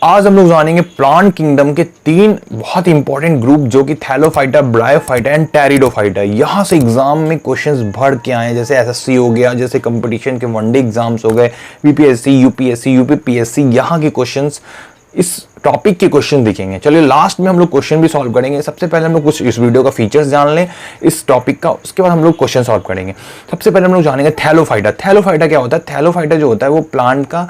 आज हम लोग जानेंगे प्लांट किंगडम के तीन बहुत इंपॉर्टेंट ग्रुप जो कि थैलोफाइटा, ब्रायोफाइटा एंड टेरिडोफाइटा। यहां से एग्जाम में क्वेश्चंस भर के आए, जैसे एसएससी हो गया, जैसे कंपटीशन के वनडे एग्जाम्स हो गए, बीपीएससी, यूपीएससी, यूपीपीएससी, यहां के क्वेश्चंस इस टॉपिक के क्वेश्चन दिखेंगे। चलिए लास्ट में हम लोग क्वेश्चन भी सॉल्व करेंगे। सबसे पहले हम लोग कुछ इस वीडियो का फीचर्स जान लें इस टॉपिक का, उसके बाद हम लोग क्वेश्चन सॉल्व करेंगे। सबसे पहले हम लोग जानेंगे थैलोफाइटा। थैलोफाइटा क्या होता है? थैलोफाइटा जो होता है वो प्लांट का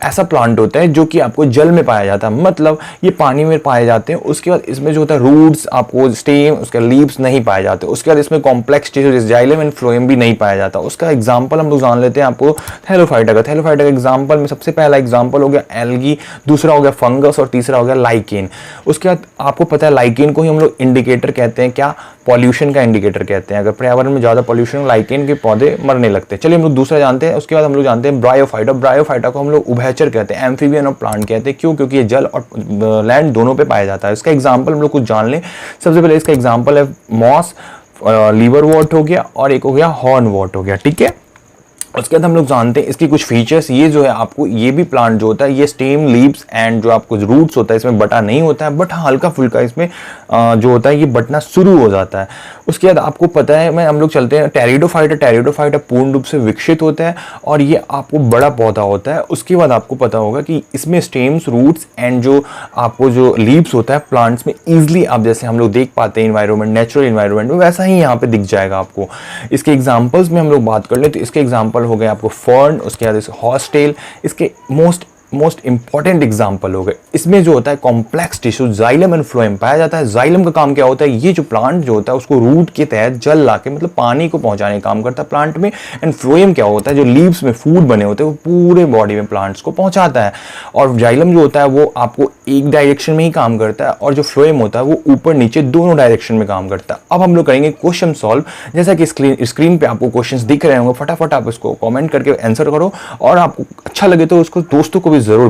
ऐसा प्लांट होता है जो कि आपको जल में पाया जाता है, मतलब ये पानी में पाए जाते हैं। उसके बाद इसमें जो होता है रूट्स, आपको स्टेम, उसके लीव्स नहीं पाए जाते। उसके बाद इसमें complex tissue xylem and phloem भी नहीं पाया जाता। उसका एग्जांपल हम लोग जान लेते हैं आपको थैलोफाइटा का। थैलोफाइटा का एग्जांपल में सबसे पहला एग्जांपल हो गया एल्गी, दूसरा हो गया फंगस और तीसरा हो गया लाइकेन। उसके बाद आपको पता है लाइकेन को ही हम लोग इंडिकेटर कहते हैं, क्या? पॉल्यूशन का इंडिकेटर कहते हैं। अगर पर्यावरण में ज्यादा पॉल्यूशन, लाइकेन के पौधे मरने लगते हैं। चलिए हम लोग दूसरा जानते हैं। उसके बाद हम लोग जानते हैं ब्रायोफाइटा। ब्रायोफाइटा को हम लोग उभयचर कहते हैं, एम्फीबियन और प्लांट कहते हैं। क्यों? क्योंकि ये जल और लैंड दोनों पे पाया जाता है। इसका एग्जांपल हम लोग कुछ जान लें। सबसे पहले इसका एग्जांपल है मॉस, लीवरवॉर्ट हो गया और एक हो गया हॉर्नवॉर्ट हो गया। ठीक है, उसके बाद हम लोग जानते हैं इसकी कुछ फीचर्स। ये जो है आपको, ये भी प्लांट जो होता है ये स्टेम, लीव्स एंड जो आपको रूट्स होता है इसमें बटा नहीं होता है, बट हल्का फुल्का इसमें जो होता है ये बटना शुरू हो जाता है। उसके बाद आपको पता है, हम लोग चलते हैं टेरिडोफाइटा। टेरिडोफाइटा पूर्ण रूप से विकसित होता है और ये आपको बड़ा पौधा होता है। उसके बाद आपको पता होगा कि इसमें स्टेम्स, रूट्स एंड जो आपको जो लीव्स होता है प्लांट्स में ईजिली आप जैसे हम लोग देख पाते हैं इन्वायरमेंट, नेचुरल इन्वायरमेंट में, वैसा ही यहाँ पे दिख जाएगा आपको। इसके एग्जाम्पल्स में हम लोग बात कर ले तो इसके एग्जाम्पल हो गए आपको फर्न, उसके बाद हॉर्सटेल। इसके मोस्ट इंपॉर्टेंट एग्जांपल हो गए। इसमें जो होता है complex tissue xylem and phloem पाया जाता है। जाइलम का काम क्या होता है? ये जो प्लांट जो होता है उसको रूट के तहत जल लाके, मतलब पानी को पहुंचाने का काम करता है प्लांट में। एंड फ्लोएम क्या होता है? जो लीव्स में फूड बने होते हैं वो पूरे बॉडी में प्लांट्स को पहुंचाता है। और जाइलम जो होता है वो आपको एक डायरेक्शन में ही काम करता है और जो फ्लोएम होता है वो ऊपर नीचे दोनों डायरेक्शन में काम करता है। अब हम लोग करेंगे क्वेश्चन सॉल्व। जैसा कि स्क्रीन पे आपको क्वेश्चन दिख रहे होंगे, फटाफट आप इसको कमेंट करके आंसर करो और आपको अच्छा लगे तो उसको दोस्तों को भी जरूर